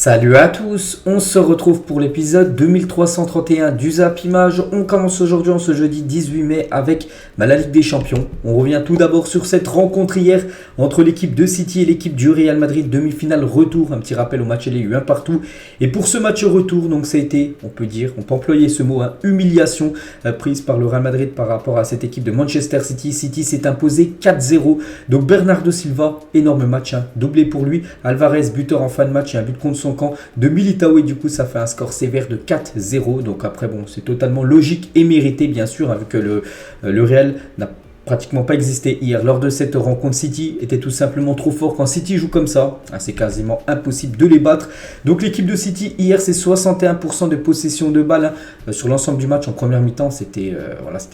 Salut à tous, on se retrouve pour l'épisode 2331 du Zap Image. On commence aujourd'hui en ce jeudi 18 mai avec la Ligue des Champions. On revient tout d'abord sur cette rencontre hier entre l'équipe de City et l'équipe du Real Madrid, demi-finale retour. Un petit rappel au match, il y a eu un partout. Et pour ce match retour, donc ça a été, on peut employer ce mot, humiliation prise par le Real Madrid par rapport à cette équipe de Manchester City. City s'est imposé 4-0. Donc Bernardo Silva, énorme match, doublé pour lui. Alvarez, buteur en fin de match et un but contre son camp de Militao, et du coup ça fait un score sévère de 4-0. Donc après c'est totalement logique et mérité bien sûr, vu que le Real n'a pratiquement pas existé hier. Lors de cette rencontre, City était tout simplement trop fort. Quand City joue comme ça, c'est quasiment impossible de les battre. Donc l'équipe de City hier, c'est 61% de possession de balle sur l'ensemble du match. En première mi-temps, c'était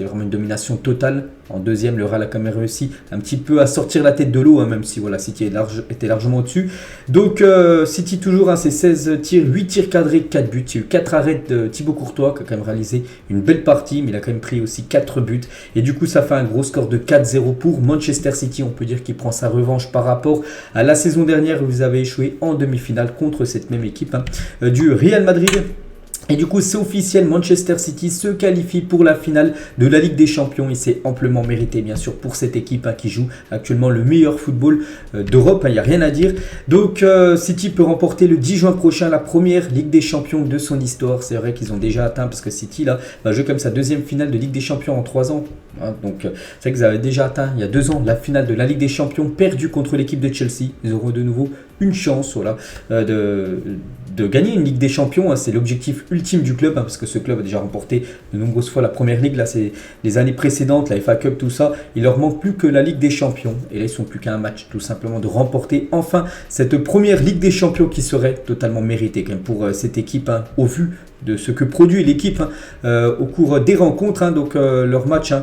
vraiment une domination totale. En deuxième, le Real a quand même réussi un petit peu à sortir la tête de l'eau, même si City était largement au-dessus. Donc City toujours, c'est 16 tirs, 8 tirs cadrés, 4 buts. Il y a eu 4 arrêts de Thibaut Courtois qui a quand même réalisé une belle partie, mais il a quand même pris aussi 4 buts. Et du coup, ça fait un gros score de 4-0 pour Manchester City. On peut dire qu'il prend sa revanche par rapport à la saison dernière où vous avez échoué en demi-finale contre cette même équipe du Real Madrid. Et du coup, c'est officiel, Manchester City se qualifie pour la finale de la Ligue des Champions. Et c'est amplement mérité, bien sûr, pour cette équipe qui joue actuellement le meilleur football d'Europe. Il n'y a rien à dire. Donc, City peut remporter le 10 juin prochain la première Ligue des Champions de son histoire. C'est vrai qu'ils ont déjà atteint, parce que City va jouer comme sa deuxième finale de Ligue des Champions en 3 ans. Donc, c'est vrai qu'ils avaient déjà atteint, il y a 2 ans, la finale de la Ligue des Champions perdue contre l'équipe de Chelsea. Ils auront de nouveau une chance de gagner une Ligue des Champions. C'est l'objectif ultime du club, parce que ce club a déjà remporté de nombreuses fois la première ligue. Là, c'est les années précédentes, la FA Cup, tout ça. Il leur manque plus que la Ligue des Champions. Et là, ils sont plus qu'à un match, tout simplement, de remporter enfin cette première Ligue des Champions qui serait totalement méritée quand même pour cette équipe, au vu de ce que produit l'équipe au cours des rencontres. Donc, leur match,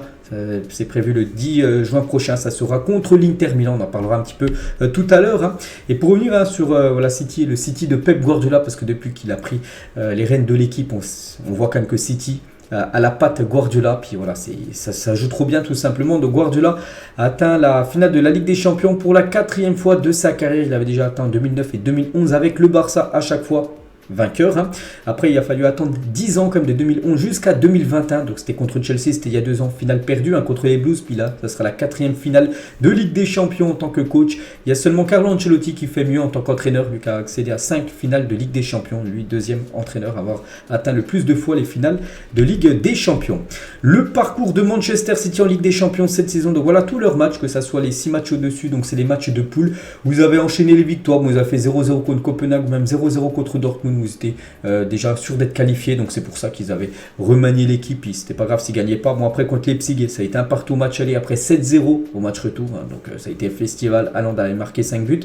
c'est prévu le 10 juin prochain, ça sera contre l'Inter Milan, on en parlera un petit peu tout à l'heure. Et pour revenir sur City, le City de Pep Guardiola, parce que depuis qu'il a pris les rênes de l'équipe, on voit quand même que City à la patte Guardiola, puis ça joue trop bien tout simplement. Donc Guardiola a atteint la finale de la Ligue des Champions pour la 4e fois de sa carrière. Il avait déjà atteint en 2009 et 2011 avec le Barça, à chaque fois vainqueur. Après, il a fallu attendre 10 ans comme de 2011 jusqu'à 2021. Donc c'était contre Chelsea, c'était il y a 2 ans, finale perdue contre les Blues. Puis là, ça sera la 4e finale de Ligue des Champions en tant que coach. Il y a seulement Carlo Ancelotti qui fait mieux en tant qu'entraîneur, lui qui a accédé à 5 finales de Ligue des Champions. Lui, 2e entraîneur à avoir atteint le plus de fois les finales de Ligue des Champions. Le parcours de Manchester City en Ligue des Champions cette saison. Donc voilà tous leurs matchs, que ce soit les 6 matchs au-dessus. Donc c'est les matchs de poule. Vous avez enchaîné les victoires. Vous avez fait 0-0 contre Copenhague, ou même 0-0 contre Dortmund. Vous étiez déjà sûr d'être qualifié, donc c'est pour ça qu'ils avaient remanié l'équipe. C'était pas grave s'ils gagnaient pas. Bon, après contre Leipzig, ça a été un partout match aller, après 7-0 au match retour, donc ça a été festival. Haaland avait marqué 5 buts.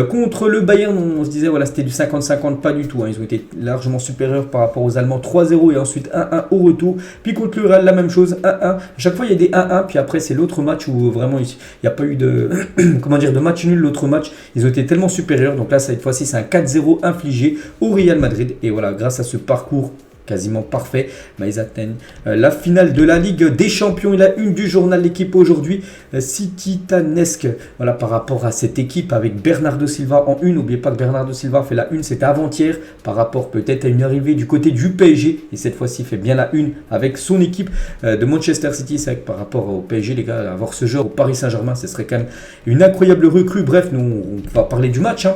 Contre le Bayern, on se disait c'était du 50-50, pas du tout. Ils ont été largement supérieurs par rapport aux Allemands, 3-0 et ensuite 1-1 au retour. Puis contre le Real, la même chose, 1-1. À chaque fois il y a des 1-1, puis après c'est l'autre match où vraiment il n'y a pas eu de de match nul. L'autre match, ils ont été tellement supérieurs. Donc là, cette fois-ci, c'est un 4-0 infligé au Real Madrid. Et voilà, grâce à ce parcours quasiment parfait, ils atteignent la finale de la Ligue des Champions. Et la une du journal L'équipe aujourd'hui, City-tanesque, par rapport à cette équipe avec Bernardo Silva en une. N'oubliez pas que Bernardo Silva fait la une, c'était avant-hier, par rapport peut-être à une arrivée du côté du PSG. Et cette fois-ci, il fait bien la une avec son équipe de Manchester City. C'est vrai que par rapport au PSG, les gars, avoir ce joueur au Paris Saint-Germain, ce serait quand même une incroyable recrue. Bref, nous, on va parler du match,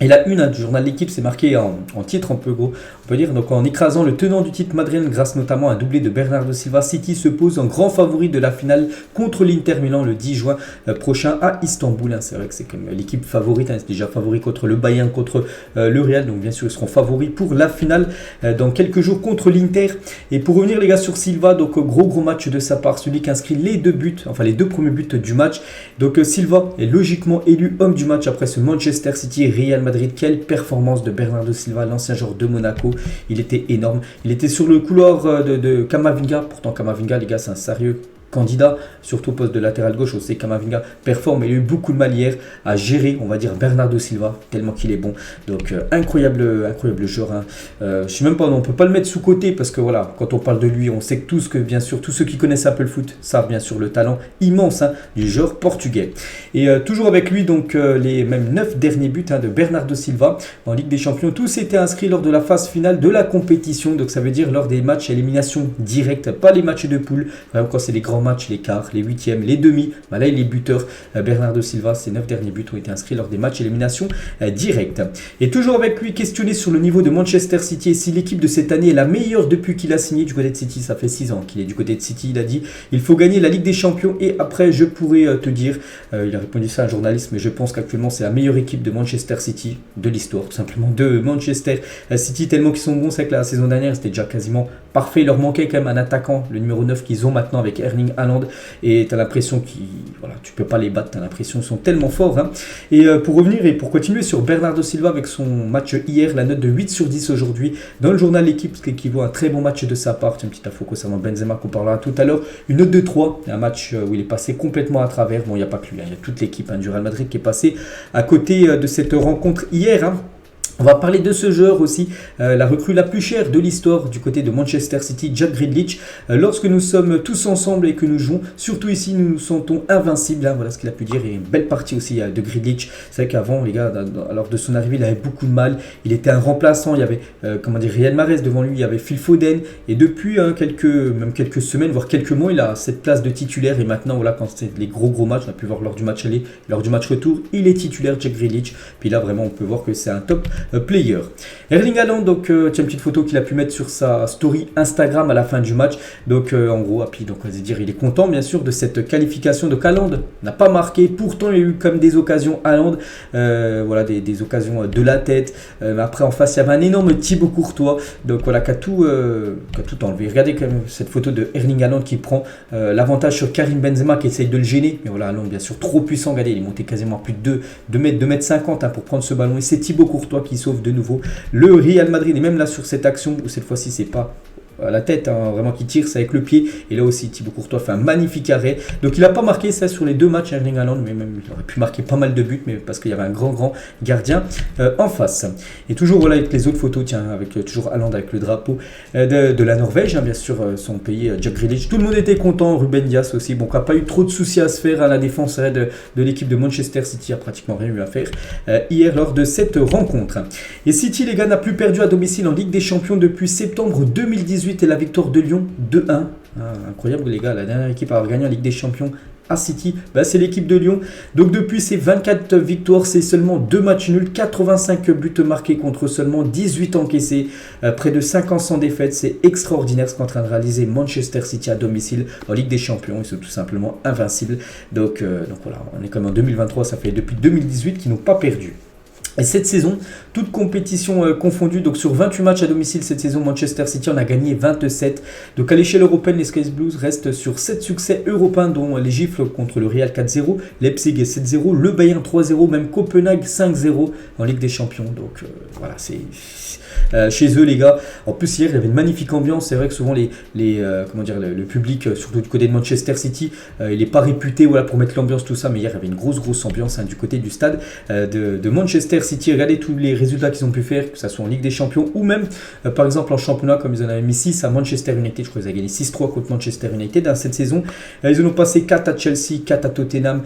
Et la une du journal L'équipe, c'est marqué en titre, on peut dire, donc en écrasant le tenant du titre madrilène grâce notamment à un doublé de Bernardo Silva, City se pose en grand favori de la finale contre l'Inter Milan le 10 juin prochain à Istanbul. C'est vrai que c'est comme l'équipe favorite, c'est déjà favori contre le Bayern, contre le Real, donc bien sûr ils seront favoris pour la finale dans quelques jours contre l'Inter. Et pour revenir les gars sur Silva, donc gros match de sa part, celui qui inscrit les 2 buts, les 2 premiers buts du match. Donc Silva est logiquement élu homme du match après ce Manchester City et Real Madrid. Quelle performance de Bernardo Silva, l'ancien joueur de Monaco. Il était énorme. Il était sur le couloir de Camavinga. Pourtant Camavinga, les gars, c'est un sérieux candidat, surtout au poste de latéral gauche. On sait que Camavinga performe, mais il a eu beaucoup de mal hier à gérer, on va dire, Bernardo Silva, tellement qu'il est bon. Donc incroyable joueur. Hein. Je sais même pas, on peut pas le mettre sous côté parce que voilà, quand on parle de lui, on sait que bien sûr, tous ceux qui connaissent un peu le foot savent bien sûr le talent immense du joueur portugais. Et toujours avec lui, donc les même 9 derniers buts de Bernardo Silva en Ligue des Champions, tous étaient inscrits lors de la phase finale de la compétition. Donc ça veut dire lors des matchs à élimination directe, pas les matchs de poule. Vraiment, quand c'est les grands matchs, les quarts, les huitièmes, les demi, là il est buteur. Bernardo Silva, ses 9 derniers buts ont été inscrits lors des matchs élimination directe. Et toujours avec lui, questionné sur le niveau de Manchester City et si l'équipe de cette année est la meilleure depuis qu'il a signé du côté de City. Ça fait 6 ans qu'il est du côté de City. Il a dit il faut gagner la Ligue des Champions et après je pourrais te dire, il a répondu ça à un journaliste, mais je pense qu'actuellement c'est la meilleure équipe de Manchester City de l'histoire, tout simplement de Manchester City, tellement qu'ils sont bons. C'est que la saison dernière c'était déjà quasiment parfait. Il leur manquait quand même un attaquant, le numéro 9 qu'ils ont maintenant avec Erling Haaland, et tu as l'impression tu peux pas les battre, tu as l'impression qu'ils sont tellement forts. Hein. Et pour revenir et pour continuer sur Bernardo Silva avec son match hier, la note de 8/10 aujourd'hui dans le journal L'équipe, ce qui équivaut à un très bon match de sa part. C'est une petite info concernant Benzema qu'on parlera tout à l'heure. Une note de 3, un match où il est passé complètement à travers. Bon, il n'y a pas que lui, il y a toute l'équipe du Real Madrid qui est passée à côté de cette rencontre hier. Hein. On va parler de ce joueur aussi, la recrue la plus chère de l'histoire du côté de Manchester City, Jack Grealish. Lorsque nous sommes tous ensemble et que nous jouons, surtout ici, nous nous sentons invincibles. Hein, voilà ce qu'il a pu dire. Et une belle partie aussi de Grealish. C'est vrai qu'avant, les gars, lors de son arrivée, il avait beaucoup de mal. Il était un remplaçant. Il y avait, Riyad Mahrez devant lui. Il y avait Phil Foden. Et depuis quelques semaines, voire quelques mois, il a cette place de titulaire. Et maintenant, voilà, quand c'est les gros matchs, on a pu voir lors du match aller, lors du match retour, il est titulaire, Jack Grealish. Puis là, vraiment, on peut voir que c'est un top player. Erling Haaland, donc tu as une petite photo qu'il a pu mettre sur sa story Instagram à la fin du match. Donc en gros, donc on va dire, il est content bien sûr de cette qualification. Donc Haaland n'a pas marqué, pourtant il y a eu comme des occasions Haaland, voilà des occasions de la tête. Mais après en face il y avait un énorme Thibaut Courtois, donc voilà qui a tout enlevé. Regardez quand même cette photo de Erling Haaland qui prend l'avantage sur Karim Benzema qui essaye de le gêner. Mais voilà, Haaland bien sûr trop puissant. Regardez, il est monté quasiment à plus de 2 mètres 50 pour prendre ce ballon. Et c'est Thibaut Courtois qui sauve de nouveau le Real Madrid. Et même là sur cette action où cette fois-ci c'est pas à la tête, vraiment qui tire, c'est avec le pied. Et là aussi Thibaut Courtois fait un magnifique arrêt. Donc il n'a pas marqué ça sur les 2 matchs Erling Haaland, mais même il aurait pu marquer pas mal de buts, mais parce qu'il y avait un grand gardien en face. Et toujours voilà avec les autres photos, tiens, avec toujours Haaland avec le drapeau de la Norvège, hein, bien sûr son pays, Jack Grealish. Tout le monde était content, Ruben Dias aussi, bon qui n'a pas eu trop de soucis à se faire à la défense de l'équipe de Manchester City, a pratiquement rien eu à faire hier lors de cette rencontre. Et City, les gars, n'a plus perdu à domicile en Ligue des Champions depuis septembre 2018 et la victoire de Lyon 2-1. Ah, incroyable les gars, la dernière équipe à avoir gagné en Ligue des Champions à City, c'est l'équipe de Lyon. Donc depuis ces 24 victoires, c'est seulement 2 matchs nuls, 85 buts marqués contre seulement 18 encaissés, près de 5 ans sans défaite. C'est extraordinaire ce qu'est en train de réaliser Manchester City à domicile en Ligue des Champions. Ils sont tout simplement invincibles. Donc voilà, on est comme en 2023, ça fait depuis 2018 qu'ils n'ont pas perdu. Et cette saison, toute compétition confondue, donc sur 28 matchs à domicile cette saison, Manchester City en a gagné 27. Donc à l'échelle européenne, les Sky Blues restent sur 7 succès européens, dont les gifles contre le Real 4-0, Leipzig 7-0, le Bayern 3-0, même Copenhague 5-0 en Ligue des Champions. Donc voilà, c'est chez eux les gars. En plus hier il y avait une magnifique ambiance. C'est vrai que souvent le public, surtout du côté de Manchester City, il n'est pas réputé pour mettre l'ambiance tout ça, mais hier il y avait une grosse ambiance du côté du stade de Manchester City. Regardez tous les résultats qu'ils ont pu faire, que ce soit en Ligue des Champions ou même par exemple en championnat, comme ils en avaient mis 6 à Manchester United. Je crois qu'ils ont gagné 6-3 contre Manchester United cette saison. Ils en ont passé 4 à Chelsea, 4 à Tottenham,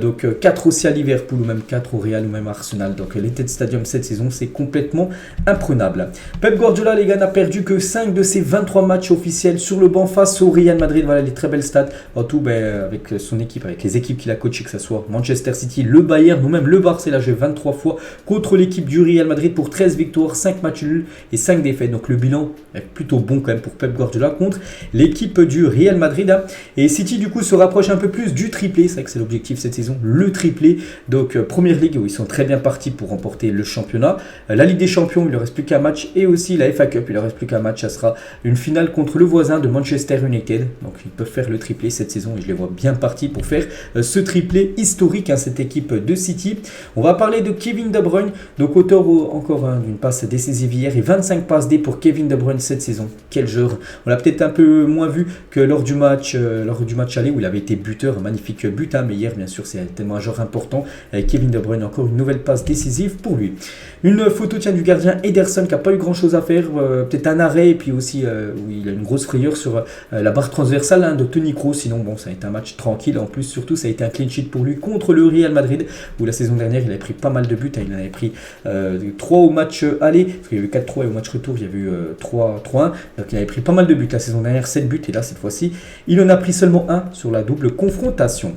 donc 4 aussi à Liverpool, ou même 4 au Real ou même à Arsenal. Donc l'Etihad Stadium cette saison, c'est complètement imprenable. Pep Guardiola, les gars, n'a perdu que 5 de ses 23 matchs officiels sur le banc face au Real Madrid. Voilà les très belles stats. En tout, avec son équipe, avec les équipes qu'il a coachées, que ce soit Manchester City, le Bayern ou même le Barça, il a joué 23 fois contre l'équipe du Real Madrid pour 13 victoires, 5 matchs nuls et 5 défaites. Donc le bilan est plutôt bon quand même pour Pep Guardiola contre l'équipe du Real Madrid. Et City, du coup, se rapproche un peu plus du triplé. C'est vrai que c'est l'objectif cette saison, le triplé. Donc Première Ligue, où ils sont très bien partis pour remporter le championnat. La Ligue des Champions, il ne leur reste plus qu'un match. Et aussi la FA Cup, il ne leur reste plus qu'un match. Ça sera une finale contre le voisin de Manchester United. Donc ils peuvent faire le triplé cette saison et je les vois bien partis pour faire ce triplé historique, cette équipe de City. On va parler de Kevin De Bruyne. Bruyne, donc auteur encore d'une passe décisive hier et 25 passes D pour Kevin De Bruyne cette saison. Quel joueur! On l'a peut-être un peu moins vu que lors du match aller où il avait été buteur, un magnifique but, mais hier bien sûr c'est tellement un joueur important. Kevin De Bruyne, encore une nouvelle passe décisive pour lui. Une photo du gardien Ederson qui n'a pas eu grand chose à faire, peut-être un arrêt et puis aussi où il a une grosse frayeur sur la barre transversale de Toni Kroos. Sinon bon, ça a été un match tranquille. En plus surtout ça a été un clean sheet pour lui contre le Real Madrid où la saison dernière il avait pris pas mal de buts. Il en avait pris 3 au match aller, parce qu'il y a eu 4-3 et au match retour il y a eu 3-1. Donc il avait pris pas mal de buts la saison dernière, 7 buts, et là cette fois-ci il en a pris seulement un sur la double confrontation.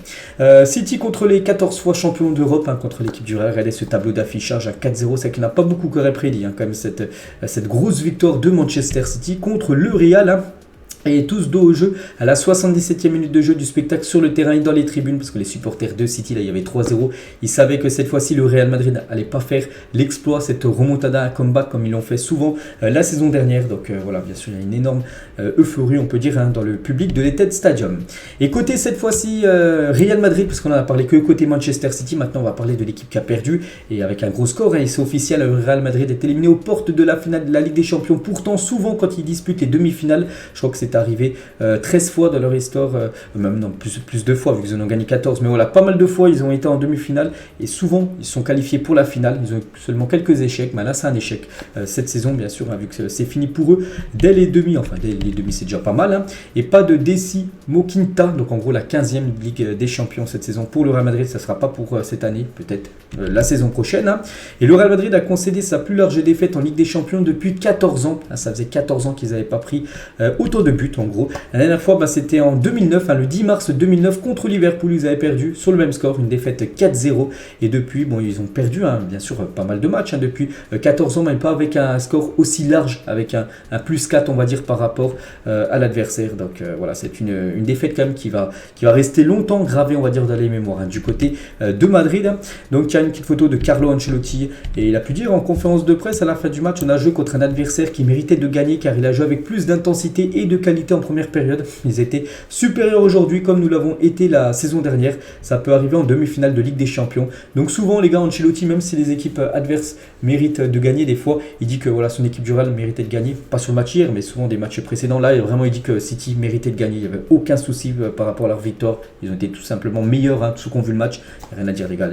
City contre les 14 fois champions d'Europe, contre l'équipe du Real. Regardez ce tableau d'affichage à 4-0, c'est qu'il n'a pas beaucoup prédit quand même cette grosse victoire de Manchester City contre le Real. Et tous dos au jeu à la 77e minute de jeu du spectacle sur le terrain et dans les tribunes, parce que les supporters de City, là il y avait 3-0, ils savaient que cette fois-ci le Real Madrid allait pas faire l'exploit, cette remontada, un comeback comme ils l'ont fait souvent la saison dernière. Donc voilà, bien sûr il y a une énorme euphorie, on peut dire, dans le public de l'Etihad Stadium. Et côté cette fois-ci Real Madrid, parce qu'on en a parlé que côté Manchester City, maintenant on va parler de l'équipe qui a perdu, et avec un gros score, et c'est officiel, le Real Madrid est éliminé aux portes de la finale de la Ligue des Champions. Pourtant souvent quand ils disputent les demi-finales, je crois que c'est arrivé 13 fois dans leur histoire, même non, plus de fois vu qu'ils en ont gagné 14, mais voilà, pas mal de fois ils ont été en demi-finale et souvent ils sont qualifiés pour la finale. Ils ont eu seulement quelques échecs, mais là c'est un échec cette saison bien sûr, vu que c'est fini pour eux dès les demi, c'est déjà pas mal, et pas de décimo quinta, donc en gros la 15e Ligue des Champions cette saison pour le Real Madrid. Ça sera pas pour cette année, peut-être la saison prochaine, et le Real Madrid a concédé sa plus large défaite en Ligue des Champions depuis 14 ans. Ça faisait 14 ans qu'ils n'avaient pas pris autant de buts en gros. La dernière fois c'était en 2009, le 10 mars 2009 contre Liverpool. Ils avaient perdu sur le même score, une défaite 4-0, et depuis ils ont perdu bien sûr pas mal de matchs depuis 14 ans, mais pas avec un score aussi large, avec un plus 4 on va dire par rapport à l'adversaire. Donc voilà, c'est une défaite quand même qui va rester longtemps gravée on va dire dans les mémoires du côté de Madrid. Donc il y a une petite photo de Carlo Ancelotti, et il a pu dire en conférence de presse à la fin du match: on a joué contre un adversaire qui méritait de gagner car il a joué avec plus d'intensité et de qualité en première période. Ils étaient supérieurs aujourd'hui comme nous l'avons été la saison dernière. Ça peut arriver en demi-finale de Ligue des Champions. Donc souvent les gars, Ancelotti, même si les équipes adverses méritent de gagner, des fois il dit que voilà, son équipe du Real méritait de gagner, pas sur le match hier mais souvent des matchs précédents. Là vraiment il dit que City méritait de gagner, il n'y avait aucun souci par rapport à leur victoire. Ils ont été tout simplement meilleurs, tous ceux qui ont vu le match, rien à dire les gars,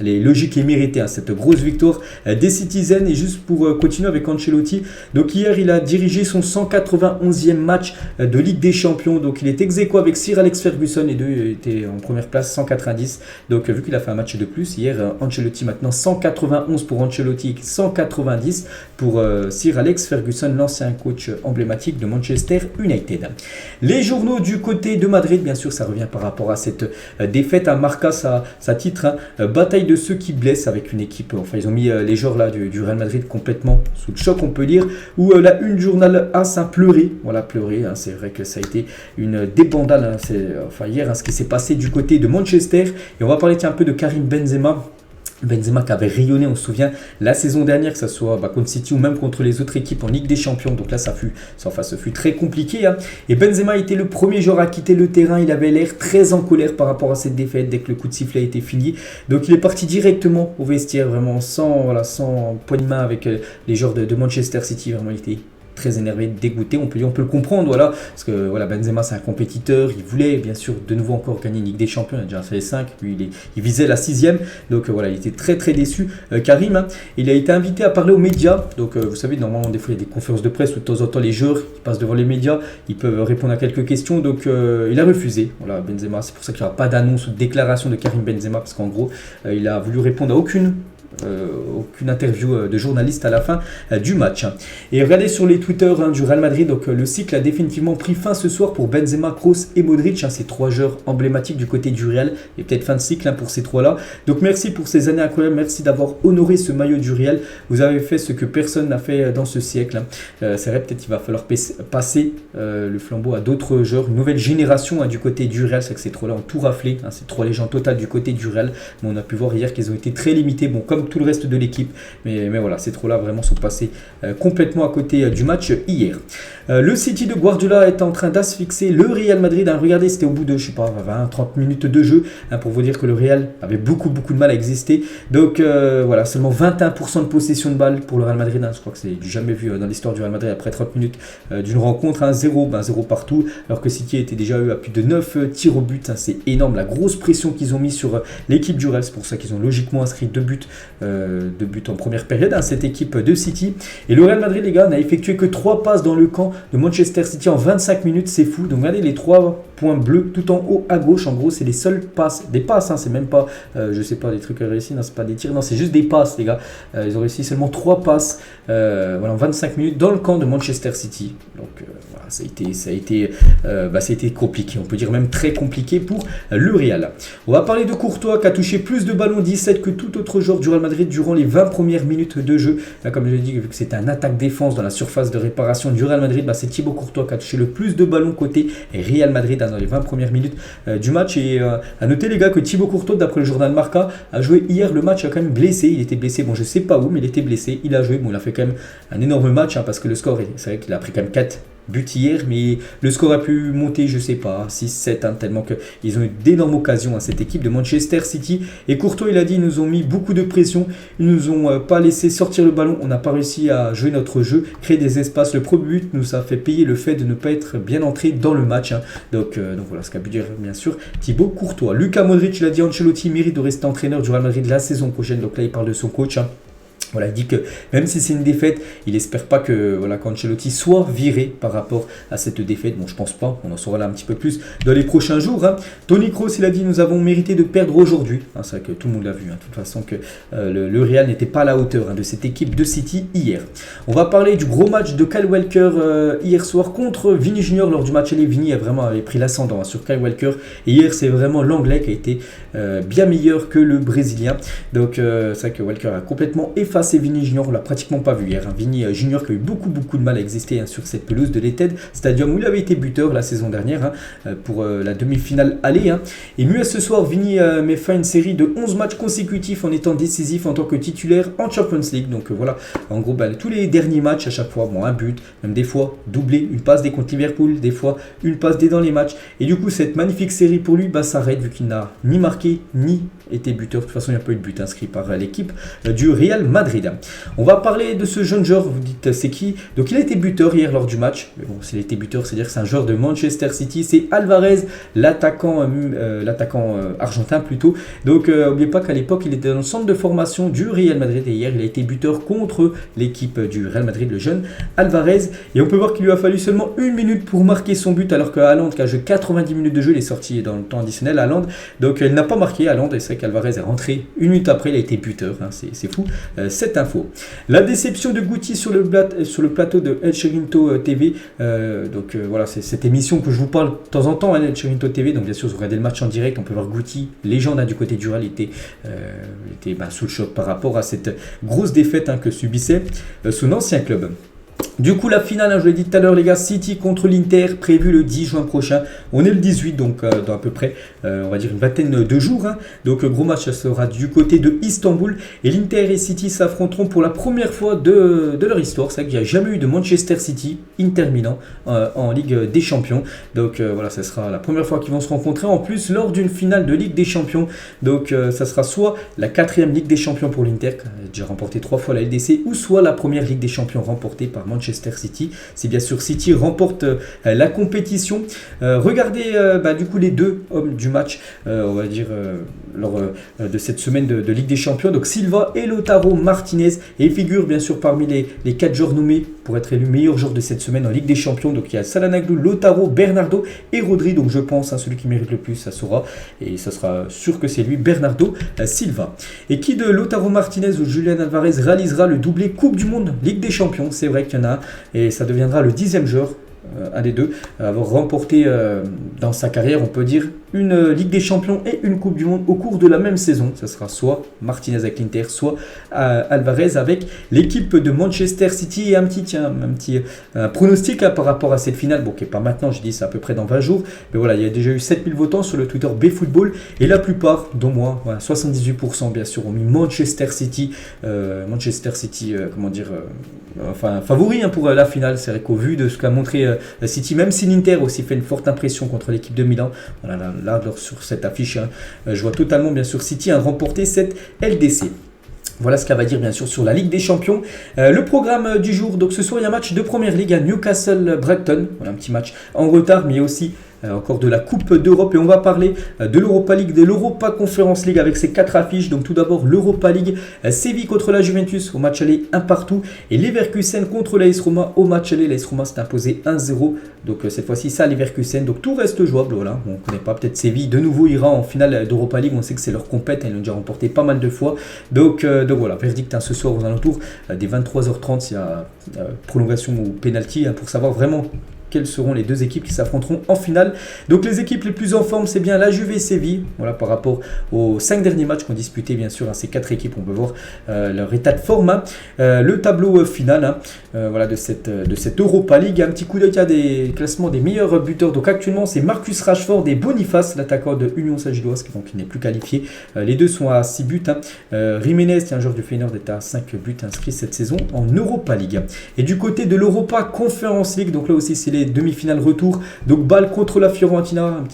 elle est logique et méritée cette grosse victoire des Citizens. Et juste pour continuer avec Ancelotti, donc hier il a dirigé son 191e match de Ligue des Champions, donc il est ex-aequo avec Sir Alex Ferguson, et deux étaient en première place 190. Donc vu qu'il a fait un match de plus hier, Ancelotti maintenant 191 pour Ancelotti et 190 pour Sir Alex Ferguson, l'ancien coach emblématique de Manchester United. Les journaux du côté de Madrid, bien sûr ça revient par rapport à cette défaite. Marca sa titre bataille de ceux qui blessent, avec une équipe, ils ont mis les joueurs là du Real Madrid complètement sous le choc on peut dire, où la une journal AS a pleuré, c'est vrai que ça a été une débandade hier ce qui s'est passé du côté de Manchester. Et on va parler un peu de Karim Benzema qui avait rayonné, on se souvient, la saison dernière, que ce soit contre City ou même contre les autres équipes en Ligue des Champions. Donc là, ce fut très compliqué. Et Benzema était le premier joueur à quitter le terrain. Il avait l'air très en colère par rapport à cette défaite dès que le coup de sifflet a été fini. Donc il est parti directement au vestiaire, vraiment sans poigne de main avec les joueurs de Manchester City. Vraiment, il était très énervé, dégoûté, on peut le comprendre, parce que Benzema c'est un compétiteur, il voulait bien sûr de nouveau encore gagner une Ligue des Champions, il a déjà fait 5, puis il visait la 6e, donc il était très très déçu. Karim, il a été invité à parler aux médias, donc vous savez, normalement des fois il y a des conférences de presse où de temps en temps les joueurs ils passent devant les médias, ils peuvent répondre à quelques questions, donc il a refusé. Benzema, c'est pour ça qu'il n'y aura pas d'annonce ou de déclaration de Karim Benzema, parce qu'en gros il a voulu répondre à aucune interview de journaliste à la fin du match. Et regardez sur les Twitter du Real Madrid, donc le cycle a définitivement pris fin ce soir pour Benzema, Kroos et Modric, ces trois joueurs emblématiques du côté du Real, et peut-être fin de cycle pour ces trois-là. Donc merci pour ces années incroyables, merci d'avoir honoré ce maillot du Real, vous avez fait ce que personne n'a fait dans ce siècle. C'est vrai, peut-être qu'il va falloir passer le flambeau à d'autres joueurs, une nouvelle génération du côté du Real. C'est que ces trois-là ont tout raflé, ces trois légendes totales du côté du Real, mais on a pu voir hier qu'ils ont été très limités, comme donc tout le reste de l'équipe. Mais voilà, ces trois-là vraiment sont passés complètement à côté du match hier. Le City de Guardiola est en train d'asphyxier le Real Madrid. Regardez, c'était au bout de, je sais pas, 20-30 minutes de jeu, pour vous dire que le Real avait beaucoup de mal à exister. Donc voilà, seulement 21% de possession de balle pour le Real Madrid. Je crois que c'est du jamais vu dans l'histoire du Real Madrid après 30 minutes d'une rencontre. 0 partout, alors que City était déjà eu à plus de 9 tirs au but. C'est énorme, la grosse pression qu'ils ont mis sur l'équipe du Real. C'est pour ça qu'ils ont logiquement inscrit 2 buts en première période, cette équipe de City. Et le Real Madrid, les gars, n'a effectué que 3 passes dans le camp de Manchester City en 25 minutes. C'est fou. Donc regardez les 3 points bleus tout en haut à gauche. En gros, c'est les seules passes. Des passes, c'est même pas, je sais pas, des trucs réussis. Non, c'est pas des tirs. Non, c'est juste des passes, les gars. Ils ont réussi seulement 3 passes en 25 minutes dans le camp de Manchester City. Donc voilà, ça a été compliqué. On peut dire même très compliqué pour le Real. On va parler de Courtois qui a touché plus de ballons 17 que tout autre joueur du Real Madrid durant les 20 premières minutes de jeu. Là, comme je l'ai dit, vu que c'était un attaque-défense dans la surface de réparation du Real Madrid, c'est Thibaut Courtois qui a touché le plus de ballons côté Real Madrid dans les 20 premières minutes du match. Et à noter, les gars, que Thibaut Courtois, d'après le journal Marca, a joué hier le match, a quand même blessé. Il était blessé, bon, je sais pas où, mais il était blessé. Il a joué, bon, il a fait quand même un énorme match parce que le score, c'est vrai qu'il a pris quand même 4 buts hier, mais le score a pu monter, je sais pas, 6-7, tellement qu'ils ont eu d'énormes occasions à cette équipe de Manchester City. Et Courtois, il a dit, ils nous ont mis beaucoup de pression, ils nous ont pas laissé sortir le ballon, on n'a pas réussi à jouer notre jeu, créer des espaces. Le premier but nous a fait payer le fait de ne pas être bien entré dans le match. Donc voilà ce qu'a pu dire, bien sûr, Thibaut Courtois. Luka Modric, il a dit, Ancelotti mérite de rester entraîneur du Real Madrid la saison prochaine. Donc là, il parle de son coach. Voilà, il dit que même si c'est une défaite, il n'espère pas que qu'Ancelotti soit viré par rapport à cette défaite. Bon, je pense pas, on en saura là un petit peu plus dans les prochains jours. Toni Kroos, il a dit, nous avons mérité de perdre aujourd'hui. C'est vrai que tout le monde l'a vu, de toute façon, que le Real n'était pas à la hauteur de cette équipe de City hier. On va parler du gros match de Kyle Walker hier soir contre Vini Junior lors du match aller. Vini avait pris l'ascendant sur Kyle Walker. Et hier, c'est vraiment l'Anglais qui a été bien meilleur que le Brésilien. Donc, c'est vrai que Walker a complètement effacé Vini Junior, on l'a pratiquement pas vu hier. Vini Junior qui a eu beaucoup de mal à exister sur cette pelouse de l'Etihad Stadium où il avait été buteur la saison dernière pour la demi-finale aller. Et mieux ce soir, Vini met fin à une série de 11 matchs consécutifs en étant décisif en tant que titulaire en Champions League. Donc voilà, en gros, tous les derniers matchs, à chaque fois, un but, même des fois doublé, une passe des contre Liverpool, des fois une passe des dans les matchs. Et du coup, cette magnifique série pour lui s'arrête vu qu'il n'a ni marqué ni été buteur. De toute façon, il n'y a pas eu de but inscrit par l'équipe du Real Madrid. On va parler de ce jeune joueur, vous dites c'est qui? Donc il a été buteur hier lors du match. Mais bon, s'il a été buteur, c'est-à-dire que c'est un joueur de Manchester City. C'est Alvarez, l'attaquant argentin plutôt. Donc n'oubliez pas qu'à l'époque, il était dans le centre de formation du Real Madrid. Et hier, il a été buteur contre l'équipe du Real Madrid, le jeune Alvarez. Et on peut voir qu'il lui a fallu seulement 1 minute pour marquer son but, alors que Haaland, qui a joué 90 minutes de jeu, il est sorti dans le temps additionnel, Haaland. Donc il n'a pas marqué Haaland. Et c'est vrai qu'Alvarez est rentré 1 minute après, il a été buteur. C'est fou. Cette info. La déception de Guti sur le plateau de El Chiringuito TV. Voilà, c'est cette émission que je vous parle de temps en temps, El Chiringuito TV. Donc bien sûr, vous regardez le match en direct, on peut voir Guti, légende du côté du Real, il était sous le choc par rapport à cette grosse défaite que subissait son ancien club. Du coup, la finale, je l'ai dit tout à l'heure, les gars, City contre l'Inter, prévue le 10 juin prochain. On est le 18, donc dans à peu près, on va dire une vingtaine de jours. Donc, gros match, ça sera du côté de Istanbul. Et l'Inter et City s'affronteront pour la première fois de leur histoire. C'est vrai qu'il n'y a jamais eu de Manchester City, Inter Milan, en Ligue des Champions. Donc, voilà, ça sera la première fois qu'ils vont se rencontrer. En plus, lors d'une finale de Ligue des Champions. Donc, ça sera soit la 4e Ligue des Champions pour l'Inter, qui a déjà remporté 3 fois la LDC, ou soit la première Ligue des Champions remportée par Manchester City. Si bien sûr City remporte la compétition. Regardez du coup les deux hommes du match, on va dire lors de cette semaine de Ligue des Champions. Donc Silva et Lautaro Martinez, et ils figurent bien sûr parmi les 4 joueurs nommés pour être élus meilleurs joueurs de cette semaine en Ligue des Champions. Donc il y a Çalhanoğlu, Lautaro, Bernardo et Rodri. Donc je pense celui qui mérite le plus, ça sera, et ça sera sûr que c'est lui, Bernardo Silva. Et qui de Lautaro Martinez ou Julián Alvarez réalisera le doublé Coupe du Monde Ligue des Champions? C'est vrai qu'il y en a, et ça deviendra le 10e joueur, un des deux, à avoir remporté dans sa carrière, on peut dire, une Ligue des Champions et une Coupe du Monde au cours de la même saison. Ça sera soit Martinez avec l'Inter, soit Alvarez avec l'équipe de Manchester City. Et un petit pronostic par rapport à cette finale, bon, qui n'est pas maintenant, je dis c'est à peu près dans 20 jours, mais voilà, il y a déjà eu 7000 votants sur le Twitter BFootball et la plupart, dont moi, voilà, 78% bien sûr, ont mis Manchester City, favori pour la finale. C'est vrai qu'au vu de ce qu'a montré City, même si l'Inter aussi fait une forte impression contre l'équipe de Milan, voilà, là sur cette affiche, je vois totalement bien sûr City remporter cette LDC. Voilà ce qu'elle va dire bien sûr sur la Ligue des Champions. Le programme du jour, donc ce soir il y a un match de Première Ligue à Newcastle-Brighton. Voilà, un petit match en retard, mais il y a aussi encore de la Coupe d'Europe et on va parler de l'Europa League, de l'Europa Conference League avec ces 4 affiches. Donc tout d'abord l'Europa League, Séville contre la Juventus au match aller 1 partout et Leverkusen contre l'AS Roma au match aller. L'AS Roma s'est imposé 1-0, donc cette fois-ci ça Leverkusen, donc tout reste jouable. Voilà, on ne connaît pas, peut-être Séville de nouveau ira en finale d'Europa League, on sait que c'est leur compète, ils l'ont déjà remporté pas mal de fois. Donc voilà, verdict ce soir aux alentours des 23h30, il y a prolongation ou penalty pour savoir vraiment quelles seront les deux équipes qui s'affronteront en finale. Donc les équipes les plus en forme, c'est bien la Juve et Séville. Voilà, par rapport aux 5 derniers matchs qu'ont disputé bien sûr ces 4 équipes, on peut voir leur état de forme. Le tableau final voilà, de cette Europa League. Un petit coup d'œil à des classements des meilleurs buteurs. Donc actuellement c'est Marcus Rashford et Boniface, l'attaquant de Union Saint-Gilloise, donc qui n'est plus qualifié. Les deux sont à 6 buts. Jiménez, un joueur du Feyenoord, est à 5 buts inscrits cette saison en Europa League. Et du côté de l'Europa Conference League, donc là aussi c'est les demi-finales retour. Donc Bâle contre la Fiorentina.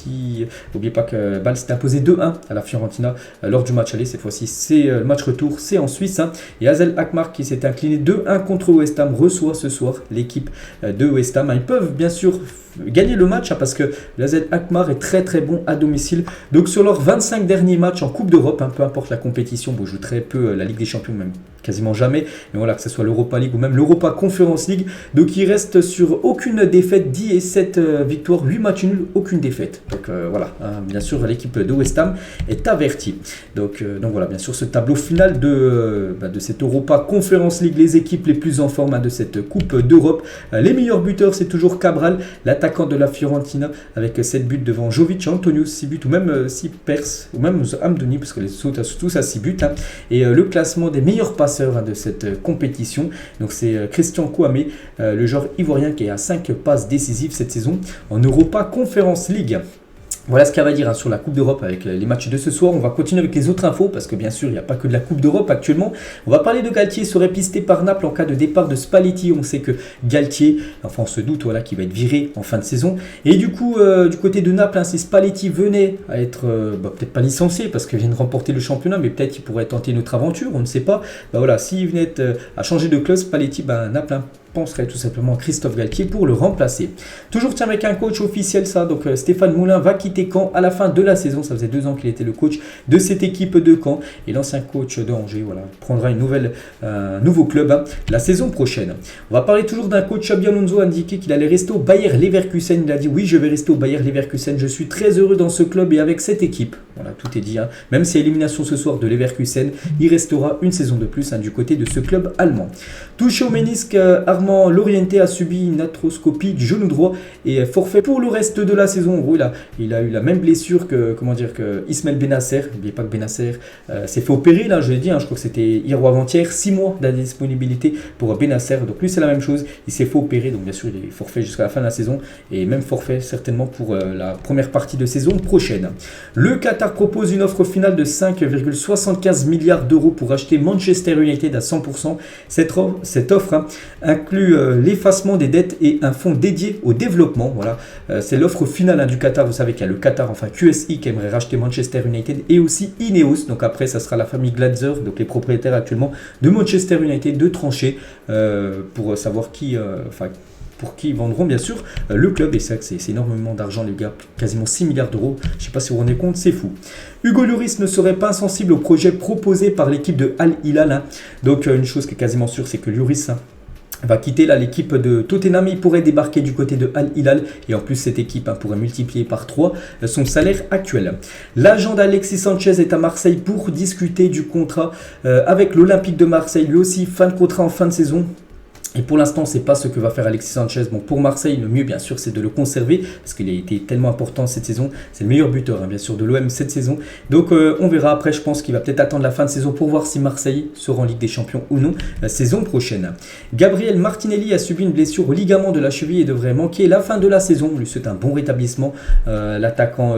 N'oubliez pas que Bâle s'est imposé 2-1 à la Fiorentina lors du match aller. Cette fois-ci c'est le match retour, c'est en Suisse. Et Hazel Alkmaar qui s'est incliné 2-1 contre West Ham reçoit ce soir l'équipe de West Ham. Ils peuvent bien sûr gagner le match parce que l'AZ Alkmaar est très très bon à domicile. Donc sur leurs 25 derniers matchs en Coupe d'Europe, peu importe la compétition, bon, je joue très peu la Ligue des Champions, même quasiment jamais, mais voilà, que ce soit l'Europa League ou même l'Europa Conference League, donc il reste sur aucune défaite, 10 et 7 victoires, 8 matchs nuls, aucune défaite. Donc voilà, bien sûr l'équipe de West Ham est avertie. Donc voilà, bien sûr ce tableau final de cette Europa Conference League, les équipes les plus en forme de cette Coupe d'Europe. Les meilleurs buteurs c'est toujours Cabral, l'attaquant de la Fiorentina avec 7 buts devant Jovic, Antonius 6 buts, ou même 6 Perse, ou même Amdoni, parce que les autres tous à 6 buts. Et le classement des meilleurs passeurs de cette compétition, donc c'est Christian Kouamé, le joueur ivoirien qui est à 5 passes décisives cette saison en Europa Conference League. Voilà ce qu'elle va dire sur la Coupe d'Europe avec les matchs de ce soir. On va continuer avec les autres infos parce que bien sûr il n'y a pas que de la Coupe d'Europe actuellement. On va parler de Galtier, serait pisté par Naples en cas de départ de Spalletti. On sait que Galtier, enfin on se doute voilà, qu'il va être viré en fin de saison. Et du coup du côté de Naples, si Spalletti venait à être peut-être pas licencié parce qu'il vient de remporter le championnat, mais peut-être qu'il pourrait tenter une autre aventure, on ne sait pas. Voilà, s'il venait à changer de club, Spalletti, Naples penserait tout simplement à Christophe Galtier pour le remplacer. Toujours avec un coach officiel ça, donc Stéphane Moulin va quitter Caen à la fin de la saison. Ça faisait 2 ans qu'il était le coach de cette équipe de Caen et l'ancien coach de Angers prendra un nouveau club la saison prochaine. On va parler toujours d'un coach. Xabi Alonso a indiqué qu'il allait rester au Bayer Leverkusen. Il a dit oui, je vais rester au Bayer Leverkusen, je suis très heureux dans ce club et avec cette équipe. Voilà, tout est dit. Même si élimination ce soir de Leverkusen, il restera une saison de plus du côté de ce club allemand. Touché au ménisque, Armand Loriente a subi une arthroscopie du genou droit et forfait pour le reste de la saison. En gros, il a eu la même blessure que Ismaël Benasser. N'oubliez pas que Benasser s'est fait opérer, je l'ai dit, je crois que c'était hier ou avant-hier, 6 mois d'indisponibilité pour Benasser. Donc lui c'est la même chose, il s'est fait opérer, donc bien sûr il est forfait jusqu'à la fin de la saison et même forfait certainement pour la première partie de saison prochaine. Le Qatar propose une offre finale de 5,75 milliards d'euros pour acheter Manchester United à 100%. Cette offre inclut l'effacement des dettes et un fonds dédié au développement. Voilà, c'est l'offre finale du Qatar. Vous savez qu'il y a le Qatar, enfin QSI, qui aimerait racheter Manchester United et aussi Ineos. Donc après, ça sera la famille Glazer, donc les propriétaires actuellement de Manchester United, de trancher pour savoir pour qui ils vendront bien sûr le club. Et c'est énormément d'argent les gars, quasiment 6 milliards d'euros. Je ne sais pas si vous vous rendez compte, c'est fou. Hugo Lloris ne serait pas insensible au projet proposé par l'équipe de Al Hilal. Donc une chose qui est quasiment sûre, c'est que Lloris va quitter l'équipe de Tottenham. Il pourrait débarquer du côté de Al Hilal et en plus cette équipe pourrait multiplier par 3 son salaire actuel. L'agent d'Alexis Sanchez est à Marseille pour discuter du contrat avec l'Olympique de Marseille. Lui aussi fin de contrat en fin de saison. Et pour l'instant, c'est pas ce que va faire Alexis Sanchez. Bon, pour Marseille, le mieux, bien sûr, c'est de le conserver parce qu'il a été tellement important cette saison. C'est le meilleur buteur, hein, bien sûr, de l'OM cette saison. Donc, on verra après. Je pense qu'il va peut-être attendre la fin de saison pour voir si Marseille sera en Ligue des Champions ou non la saison prochaine. Gabriel Martinelli a subi une blessure au ligament de la cheville et devrait manquer la fin de la saison. On lui souhaite un bon rétablissement à l'attaquant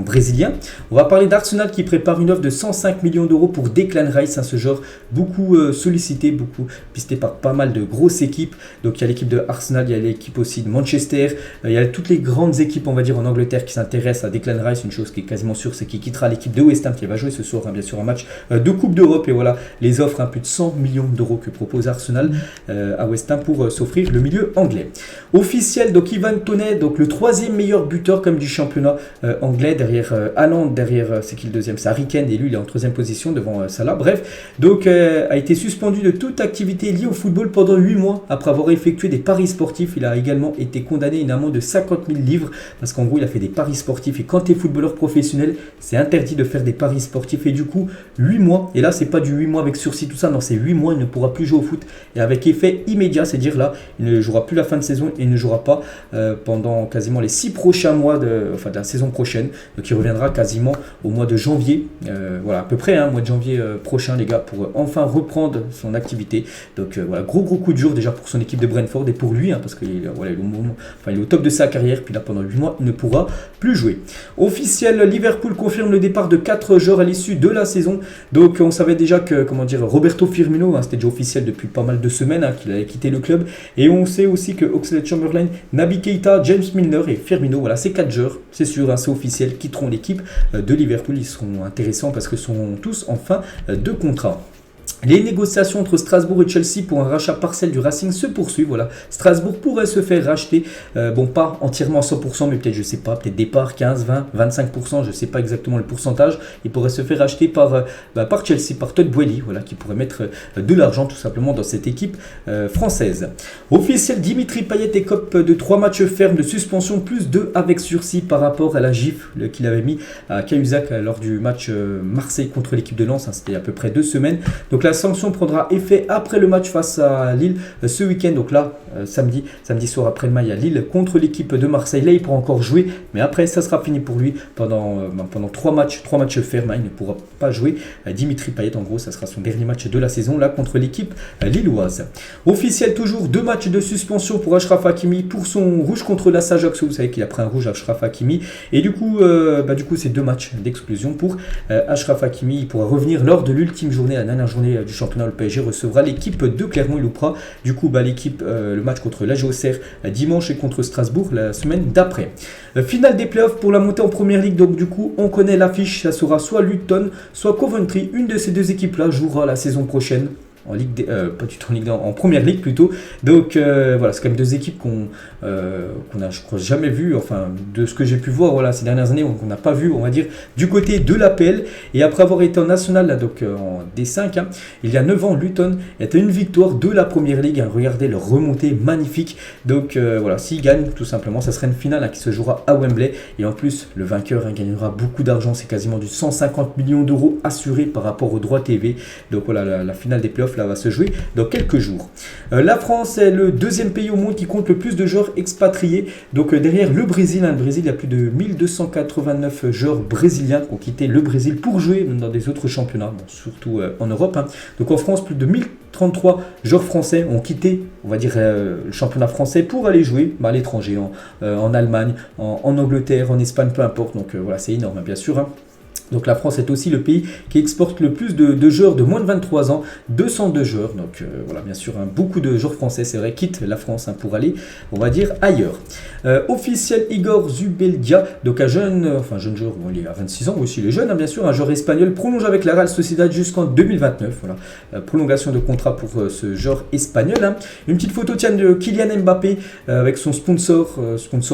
brésilien. On va parler d'Arsenal qui prépare une offre de 105 millions d'euros pour Declan Rice, hein, ce joueur beaucoup sollicité, beaucoup pisté par pas mal de grosses équipes. Donc il y a l'équipe de Arsenal, il y a l'équipe aussi de Manchester, il y a toutes les grandes équipes, on va dire, en Angleterre qui s'intéressent à Declan Rice. Une chose qui est quasiment sûre, c'est qu'il quittera l'équipe de West Ham qui va jouer ce soir, hein, bien sûr, un match de Coupe d'Europe. Et voilà les offres, hein, plus de 100 millions d'euros que propose Arsenal à West Ham pour s'offrir le milieu anglais. Officiel, donc Ivan Toney, donc le troisième meilleur buteur comme du championnat anglais, derrière Haaland, derrière c'est qui le deuxième, c'est Harry Kane, et lui il est en troisième position devant Salah. Bref, donc a été suspendu de toute activité liée au football pendant 8 mois après avoir effectué des paris sportifs. Il a également été condamné à une amende de 50 000 livres parce qu'en gros il a fait des paris sportifs, et quand tu es footballeur professionnel c'est interdit de faire des paris sportifs, et du coup 8 mois, et là c'est pas du 8 mois avec sursis tout ça, non, c'est 8 mois, il ne pourra plus jouer au foot et avec effet immédiat, c'est à dire là il ne jouera plus la fin de saison et il ne jouera pas pendant quasiment les 6 prochains mois de la saison prochaine. Donc il reviendra quasiment au mois de janvier, voilà à peu près, hein, mois de janvier prochain les gars, pour enfin reprendre son activité. Donc voilà, gros coup de jour déjà pour son équipe de Brentford et pour lui, hein, parce qu'il voilà, il est au top de sa carrière, puis là pendant 8 mois il ne pourra plus jouer. Officiel, Liverpool confirme le départ de 4 joueurs à l'issue de la saison. Donc on savait déjà que, comment dire, Roberto Firmino, hein, c'était déjà officiel depuis pas mal de semaines, hein, qu'il allait quitter le club, et on sait aussi que Oxlade-Chamberlain, Naby Keita, James Milner et Firmino, voilà, ces 4 joueurs, c'est sûr, hein, c'est officiel, quitteront l'équipe de Liverpool. Ils seront intéressants parce que sont tous en fin de contrat. Les négociations entre Strasbourg et Chelsea pour un rachat partiel du Racing se poursuivent. Voilà. Strasbourg pourrait se faire racheter, bon pas entièrement à 100%, mais peut-être, je sais pas, peut-être départ 15, 20, 25%, je sais pas exactement le pourcentage. Il pourrait se faire racheter par Chelsea, par Todd Boehly, voilà, qui pourrait mettre de l'argent tout simplement dans cette équipe française. Officiel, Dimitri Payet écope de 3 matchs fermes de suspension plus 2 avec sursis par rapport à la gifle qu'il avait mis à Cahuzac lors du match Marseille contre l'équipe de Lens, hein, c'était à peu près 2 semaines. Donc la sanction prendra effet après le match face à Lille ce week-end. Donc là, samedi soir après le match à Lille contre l'équipe de Marseille. Là, il pourra encore jouer, mais après, ça sera fini pour lui pendant 3 matchs fermes. Hein, il ne pourra pas jouer. Dimitri Payet, en gros, ça sera son dernier match de la saison là contre l'équipe lilloise. Officiel toujours, 2 matchs de suspension pour Achraf Hakimi pour son rouge contre l'AS Ajaccio. Vous savez qu'il a pris un rouge à Achraf Hakimi, et du coup, c'est 2 matchs d'exclusion pour Achraf Hakimi. Il pourra revenir lors de l'ultime journée, la dernière journée du championnat. Le PSG recevra l'équipe de Clermont. Il loupera du coup le match contre l'AG Auxerre dimanche et contre Strasbourg la semaine d'après. Finale des playoffs pour la montée en première ligue. Donc du coup on connaît l'affiche, ça sera soit Luton soit Coventry. Une de ces deux équipes là jouera la saison prochaine en Ligue pas du tout en Ligue 1, en Première Ligue plutôt. Donc voilà, c'est quand même 2 équipes qu'on a, je crois, jamais vu, enfin de ce que j'ai pu voir, voilà, ces dernières années, qu'on n'a pas vu, on va dire, du côté de l'APL. Et après avoir été en National, là, donc en D5, hein, il y a 9 ans, Luton était une victoire de la Première Ligue, hein. Regardez leur remontée magnifique. Donc voilà, s'ils gagnent, tout simplement, ça sera une finale, hein, qui se jouera à Wembley. Et en plus, le vainqueur, hein, gagnera beaucoup d'argent, c'est quasiment du 150 millions d'euros assurés par rapport aux droits TV. Donc voilà, la finale des playoffs là va se jouer dans quelques jours. La France est le 2e pays au monde qui compte le plus de joueurs expatriés. Donc derrière le Brésil, hein, le Brésil, il y a plus de 1289 joueurs brésiliens qui ont quitté le Brésil pour jouer même dans des autres championnats, bon, surtout en Europe, hein. Donc en France, plus de 1033 joueurs français ont quitté, on va dire, le championnat français pour aller jouer à l'étranger, en Allemagne, en Angleterre, en Espagne, peu importe. Donc voilà, c'est énorme, hein, bien sûr, hein. Donc la France est aussi le pays qui exporte le plus de joueurs de moins de 23 ans, 202 joueurs. Donc voilà, bien sûr, hein, beaucoup de joueurs français, c'est vrai, quittent la France, hein, pour aller, on va dire, ailleurs. Officiel, Igor Zubeldia, donc un jeune joueur, bon, il a 26 ans aussi, il est jeune, hein, bien sûr, un joueur espagnol, prolonge avec la Real Sociedad jusqu'en 2029. Voilà, prolongation de contrat pour ce joueur espagnol, hein. Une petite photo, tiens, de Kylian Mbappé avec son sponsor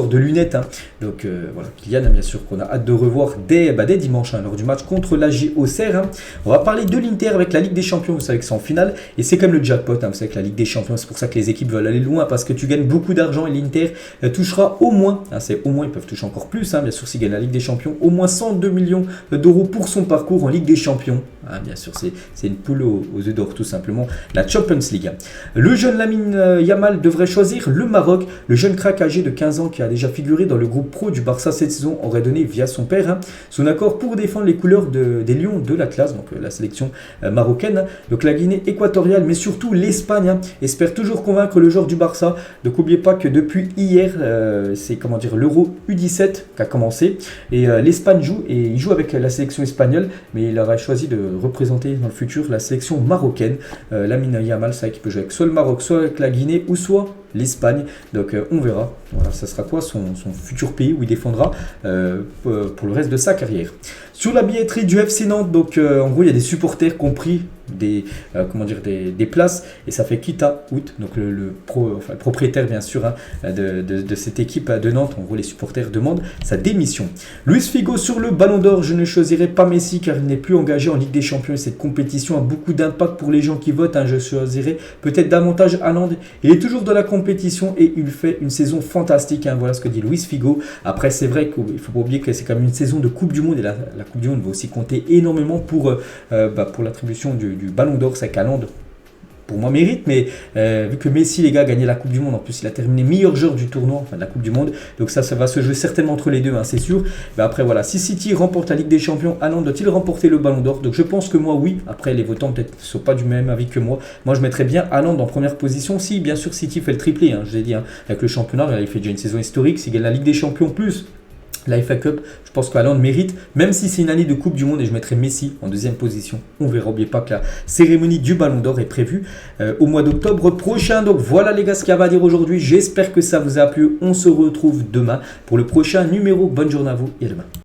de lunettes, hein. Donc voilà, Kylian, hein, bien sûr, qu'on a hâte de revoir dès dimanche, hein, lors du match contre l'AG Auxerre. On va parler de l'Inter avec la Ligue des Champions, vous savez que c'est en finale et c'est comme le jackpot, vous savez que la Ligue des Champions, c'est pour ça que les équipes veulent aller loin parce que tu gagnes beaucoup d'argent et l'Inter touchera au moins, c'est au moins, ils peuvent toucher encore plus, bien sûr s'ils gagnent la Ligue des Champions, au moins 102 millions d'euros pour son parcours en Ligue des Champions. Bien sûr, c'est une poule aux œufs d'or tout simplement, la Champions League. Le jeune Lamine Yamal devrait choisir le Maroc. Le jeune crack âgé de 15 ans qui a déjà figuré dans le groupe pro du Barça cette saison aurait donné via son père son accord pour défendre les couleurs des Lions de l'Atlas, donc la sélection marocaine. Donc la Guinée équatoriale, mais surtout l'Espagne, espère toujours convaincre le joueur du Barça. Donc n'oubliez pas que depuis hier, c'est l'Euro U17 qui a commencé et l'Espagne joue et il joue avec la sélection espagnole, mais il aurait choisi de représenter dans le futur la sélection marocaine. Lamine Yamal, c'est qu'il peut jouer avec soit le Maroc, soit avec la Guinée ou soit l'Espagne. Donc on verra. Voilà, ça sera quoi son futur pays où il défendra pour le reste de sa carrière. Sur la billetterie du FC Nantes, donc en gros il y a des supporters compris des places et ça fait Kita Out, donc le propriétaire bien sûr de cette équipe de Nantes. En gros les supporters demandent sa démission. Luis Figo sur le Ballon d'Or: je ne choisirai pas Messi car il n'est plus engagé en Ligue des Champions et cette compétition a beaucoup d'impact pour les gens qui votent. Je choisirai peut-être davantage Haaland, il est toujours dans la compétition et il fait une saison fantastique, voilà ce que dit Luis Figo. Après c'est vrai qu'il ne faut pas oublier que c'est quand même une saison de Coupe du Monde et la Coupe du Monde va aussi compter énormément pour l'attribution du Ballon d'Or. C'est qu'Haaland pour moi mérite, mais vu que Messi les gars a gagné la Coupe du Monde, en plus il a terminé meilleur joueur du tournoi, de la Coupe du Monde, donc ça va se jouer certainement entre les deux, c'est sûr. Mais après voilà, si City remporte la Ligue des Champions, Haaland doit-il remporter le Ballon d'Or? Donc je pense que moi oui. Après les votants peut-être ne sont pas du même avis que moi. Moi je mettrais bien Haaland en première position si bien sûr City fait le triplé, je l'ai dit, avec le championnat, il fait déjà une saison historique, s'il gagne la Ligue des Champions plus la FA Cup, je pense que Haaland mérite, même si c'est une année de Coupe du Monde, et je mettrai Messi en deuxième position. On verra, n'oubliez pas que la cérémonie du Ballon d'Or est prévue au mois d'octobre prochain. Donc voilà les gars ce qu'il y avait à dire aujourd'hui. J'espère que ça vous a plu. On se retrouve demain pour le prochain numéro. Bonne journée à vous et à demain.